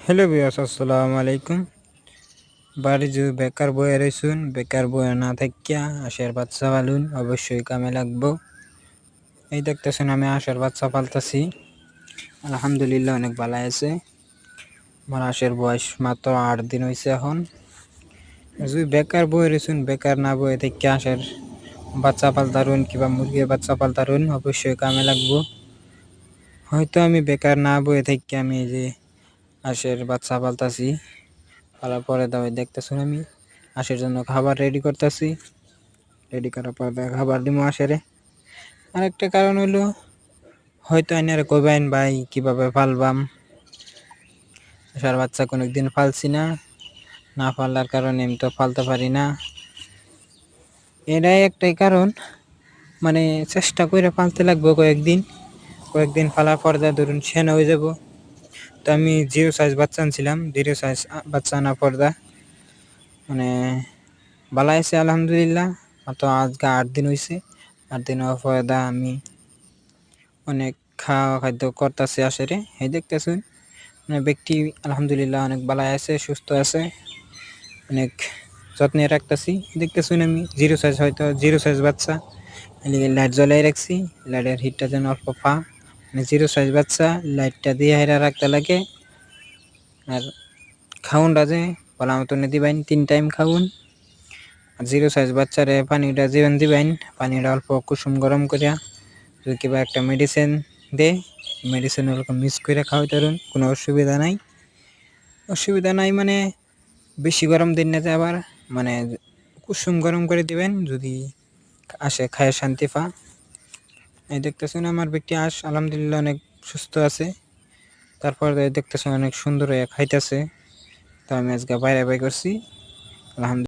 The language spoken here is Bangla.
হ্যালো ভিউয়ার্স, আসসালামু আলাইকুম। বাড়ি যদি বেকার বয়ে রইছুন, বেকার বয়ে না থাকিয়া হাঁসের বাচ্চা পালুন, অবশ্যই কামে লাগবো। এই দেখতেছেন আমি হাঁসের বাচ্চা পালতাছি, আলহামদুলিল্লাহ অনেক ভালো আছে। আমার হাঁসের বয়স মাত্র 8 দিন হয়েছে। এখন যদি বেকার বয়ে রইছুন, বেকার না বয়ে থাকিয়া হাঁসের বাচ্চা পালতারুন কিংবা মুরগির বাচ্চা পালতারুন, অবশ্যই কামে লাগবো। হয়তো আমি বেকার না বয়ে থাকিয়া আমি এই যে হাঁসের বাচ্চা পালতাছি, পালার পরে দাওয়াই দেখতেছেন আমি হাঁসের জন্য খাবার রেডি করতেছি। রেডি করার পর খাবার দিব হাঁসেরে। আরেকটা কারণ হলো, হয়তো আইনারে কইবেন ভাই কিভাবে পালবাম, হাঁসের বাচ্চা কোনোদিন পালছি না, না পালার কারণে আমি তো পালতে পারি না। এটাই একটাই কারণ, মানে চেষ্টা করে পালতে লাগবে কয়েকদিন পালার পর ধরুন সেন হয়ে যাব। তো আমি 0 সাইজ বাচ্চা আনছিলাম, 0 সাইজ বাচ্চা আনার পর মানে ভালো আছে আলহামদুলিল্লাহ। তো আজকে 8 দিন হয়েছে। 8 দিন হওয়ার পরে আমি অনেক খাদ্য করতেছি আসলে। এই দেখতেছেন মানে ব্যক্তি আলহামদুলিল্লাহ অনেক ভালো আছে, সুস্থ আছে, অনেক যত্নে রাখতেছি। দেখতেছেন আমি 0 সাইজ, হয়তো 0 সাইজ বাচ্চা লাইট জ্বলাই রাখছি, লাইটের হিটটা যেন অল্প মানে 0 সাইজ বাচ্চা লাইটটা দিয়ে হেরা রাখতে লাগে। আর খাউনটা যে বলা মতন দিবেন 3 টাইম খাউন। 0 সাইজ বাচ্চারে পানিটা জীবন দিবেন, পানিটা অল্প কুসুম গরম করিয়া যদি কিবা একটা মেডিসিন দে, মেডিসিন ওরকম মিক্স করে খাওয়াইতে পারুন, কোনো অসুবিধা নাই। মানে বেশি গরম দিন না, আবার মানে কুসুম গরম করে দিবেন, যদি আসে খায় শান্তি পা। এই দেখতেছেন আমার ব্যক্তি হাঁস আলহামদুলিল্লাহ অনেক সুস্থ আছে। তারপর দেখতেছেন অনেক সুন্দর হয়ে খাইতেছে। তো আমি আজকে বাইরে করছি আলহামদুলিল্লাহ।